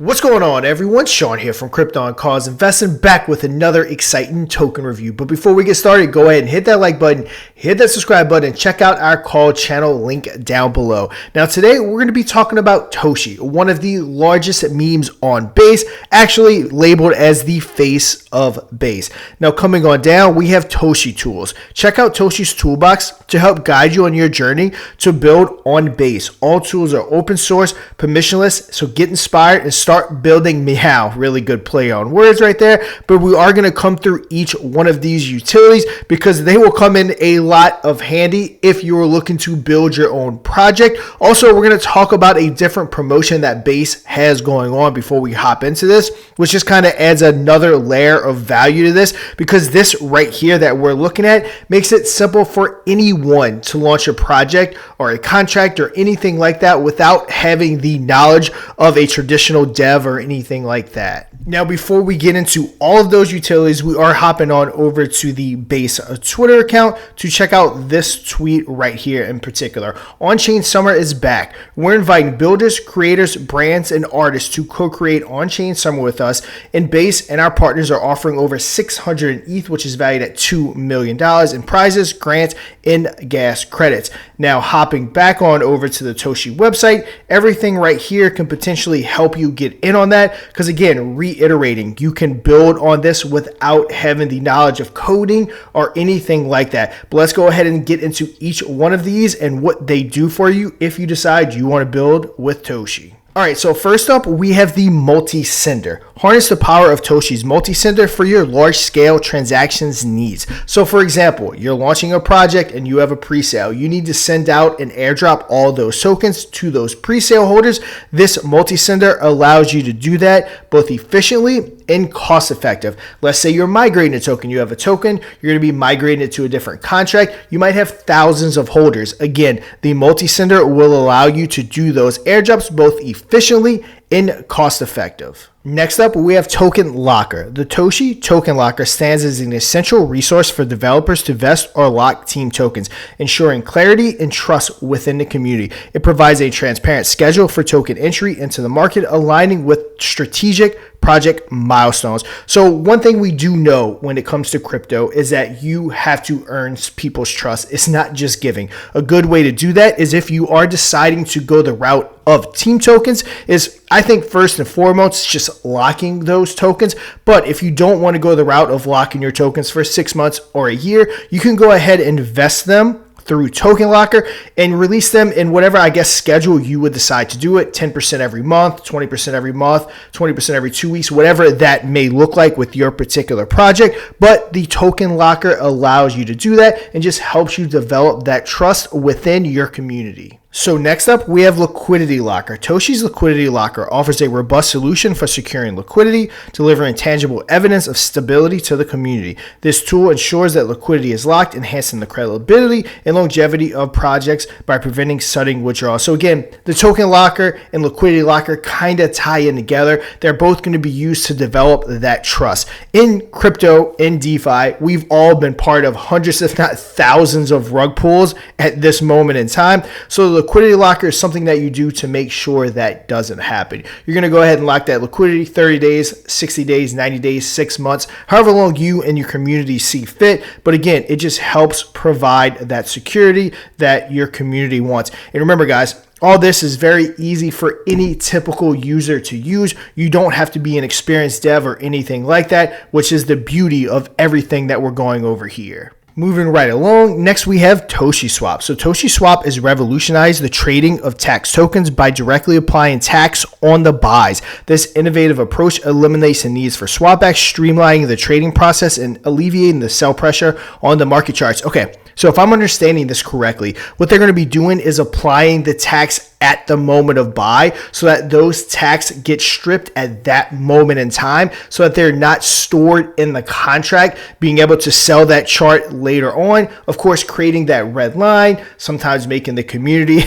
What's going on, everyone? Sean here from kryptonhga Investing, back with another exciting token review. But before we get started, go ahead and hit that like button, hit that subscribe button, check out our call channel link down below. Now today we're going to be talking about Toshi, one of the largest memes on Base, actually labeled as the face of Base. Now coming on down, we have Toshi tools. Check out Toshi's toolbox to help guide you on your journey to build on Base. All tools are open source, permissionless, so get inspired and start building Meow. Really good play on words right there. But we are going to come through each one of these utilities because they will come in a lot of handy if you are looking to build your own project. Also, we're going to talk about a different promotion that Base has going on before we hop into this, which just kind of adds another layer of value to this, because this right here that we're looking at makes it simple for anyone to launch a project or a contract or anything like that without having the knowledge of a traditional dev or anything like that. Now, before we get into all of those utilities, we are hopping on over to the Base Twitter account to check out this tweet right here in particular. Onchain Summer is back. We're inviting builders, creators, brands, and artists to co-create Onchain Summer with us in Base, and our partners are offering over 600 ETH, which is valued at $2 million in prizes, grants, and gas credits. Now, hopping back on over to the Toshi website, everything right here can potentially help you get in on that, because again, reiterating, you can build on this without having the knowledge of coding or anything like that. But let's go ahead and get into each one of these and what they do for you if you decide you want to build with Toshi. All right, so first up, we have the multisender. Harness the power of Toshi's multisender for your large-scale transactions needs. So for example, you're launching a project and you have a pre-sale. You need to send out and airdrop all those tokens to those pre-sale holders. This multisender allows you to do that both efficiently and cost-effective. Let's say you're migrating a token. You have a token, you're going to be migrating it to a different contract. You might have thousands of holders. Again, the multisender will allow you to do those airdrops both efficiently and cost-effective. Next up, we have Token Locker. The Toshi Token Locker stands as an essential resource for developers to vest or lock team tokens, ensuring clarity and trust within the community. It provides a transparent schedule for token entry into the market, aligning with strategic project milestones. So one thing we do know when it comes to crypto is that you have to earn people's trust. It's not just giving. A good way to do that is if you are deciding to go the route of team tokens is, I think, first and foremost, just locking those tokens. But if you don't want to go the route of locking your tokens for 6 months or a year, you can go ahead and invest them through Token Locker and release them in whatever, I guess, schedule you would decide to do it. 10% every month, 20% every month, 20% every 2 weeks, whatever that may look like with your particular project. But the Token Locker allows you to do that and just helps you develop that trust within your community. So next up, we have Liquidity Locker. Toshi's Liquidity Locker offers a robust solution for securing liquidity, delivering tangible evidence of stability to the community. This tool ensures that liquidity is locked, enhancing the credibility and longevity of projects by preventing sudden withdrawal. So again, the Token Locker and Liquidity Locker kind of tie in together. They're both going to be used to develop that trust. In crypto, in DeFi, we've all been part of hundreds, if not thousands, of rug pulls at this moment in time. So Liquidity Locker is something that you do to make sure that doesn't happen. You're going to go ahead and lock that liquidity 30 days, 60 days, 90 days, 6 months, however long you and your community see fit. But again, it just helps provide that security that your community wants. And remember, guys, all this is very easy for any typical user to use. You don't have to be an experienced dev or anything like that, which is the beauty of everything that we're going over here. Moving right along, next we have Toshi Swap. So Toshi Swap has revolutionized the trading of tax tokens by directly applying tax on the buys. This innovative approach eliminates the needs for swapbacks, streamlining the trading process and alleviating the sell pressure on the market charts. Okay, so if I'm understanding this correctly, what they're going to be doing is applying the tax at the moment of buy so that those tax get stripped at that moment in time so that they're not stored in the contract, being able to sell that chart later on. Of course, creating that red line, sometimes making the community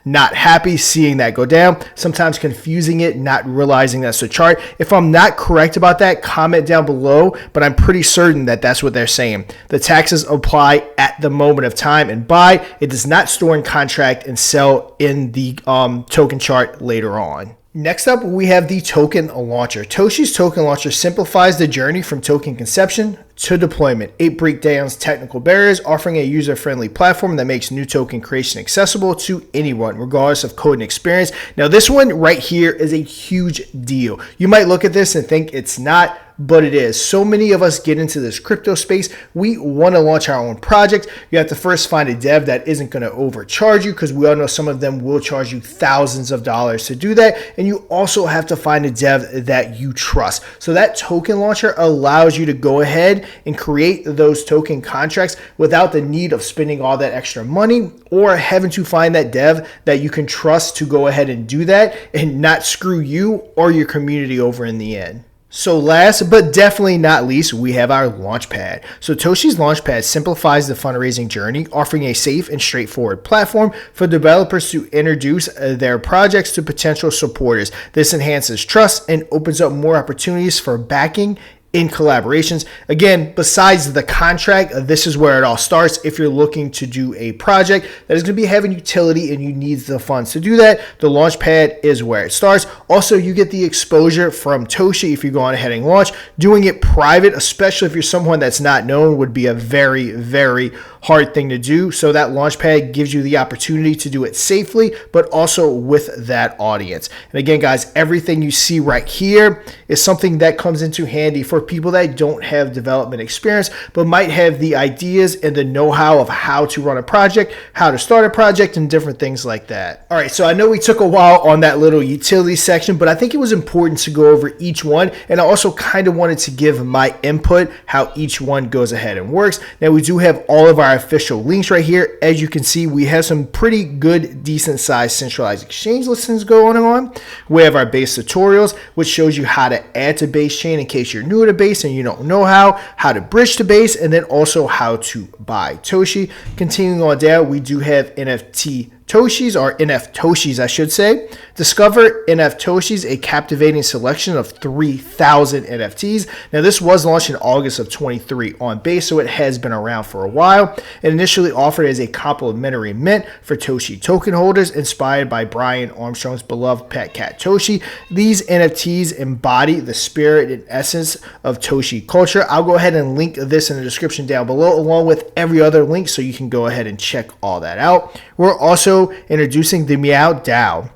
not happy seeing that go down, sometimes confusing it, not realizing that's the chart. If I'm not correct about that, comment down below, but I'm pretty certain that that's what they're saying. The taxes apply at the moment of time and buy. It does not store in contract and sell in the token chart later on. Next up, we have the token launcher. Toshi's token launcher simplifies the journey from token conception to deployment. It breaks down technical barriers, offering a user-friendly platform that makes new token creation accessible to anyone, regardless of coding experience. Now, this one right here is a huge deal. You might look at this and think it's not, but it is. So many of us get into this crypto space. We want to launch our own project. You have to first find a dev that isn't going to overcharge you, because we all know some of them will charge you thousands of dollars to do that. And you also have to find a dev that you trust. So that token launcher allows you to go ahead and create those token contracts without the need of spending all that extra money or having to find that dev that you can trust to go ahead and do that and not screw you or your community over in the end. So last but definitely not least, we have our launchpad. So Toshi's launchpad simplifies the fundraising journey, offering a safe and straightforward platform for developers to introduce their projects to potential supporters. This enhances trust and opens up more opportunities for backing in collaborations. Again, besides the contract, this is where it all starts. If you're looking to do a project that is going to be having utility and you need the funds to do that, the Launchpad is where it starts. Also, you get the exposure from Toshi if you go on ahead and launch. Doing it private, especially if you're someone that's not known, would be a very, very hard thing to do. So that Launchpad gives you the opportunity to do it safely, but also with that audience. And again, guys, everything you see right here is something that comes into handy for people that don't have development experience, but might have the ideas and the know-how of how to run a project, how to start a project, and different things like that. All right, so I know we took a while on that little utility section, but I think it was important to go over each one. And I also kind of wanted to give my input, how each one goes ahead and works. Now, we do have all of our official links right here. As you can see, we have some pretty good, decent sized centralized exchange listings going on. We have our base tutorials, which shows you how to add to base chain in case you're new to base and you don't know how to bridge to base, and then also how to buy Toshi. Continuing on down, we do have NFT Toshis, or NF Toshis, I should say. Discover NF Toshis, a captivating selection of 3,000 NFTs. Now, this was launched in August of 23 on Base, so it has been around for a while. It initially offered as a complimentary mint for Toshi token holders, inspired by Brian Armstrong's beloved pet cat Toshi. These NFTs embody the spirit and essence of Toshi culture. I'll go ahead and link this in the description down below, along with every other link, so you can go ahead and check all that out. We're also introducing the Meow DAO.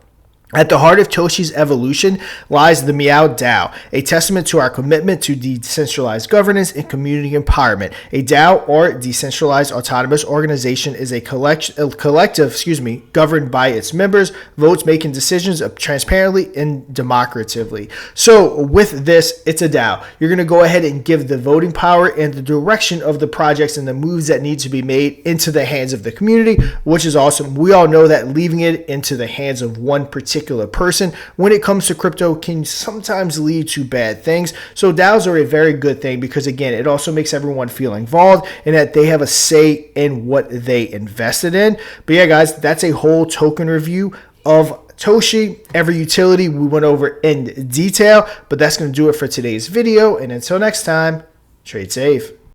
At the heart of Toshi's evolution lies the Meow DAO, a testament to our commitment to decentralized governance and community empowerment. A DAO, or decentralized autonomous organization, is a collective governed by its members, votes making decisions transparently and democratically. So with this, it's a DAO. You're going to go ahead and give the voting power and the direction of the projects and the moves that need to be made into the hands of the community, which is awesome. We all know that leaving it into the hands of one particular person when it comes to crypto can sometimes lead to bad things. So DAOs are a very good thing, because again, it also makes everyone feel involved and that they have a say in what they invested in. But yeah, guys, that's a whole token review of Toshi. Every utility we went over in detail, but that's going to do it for today's video. And until next time, trade safe.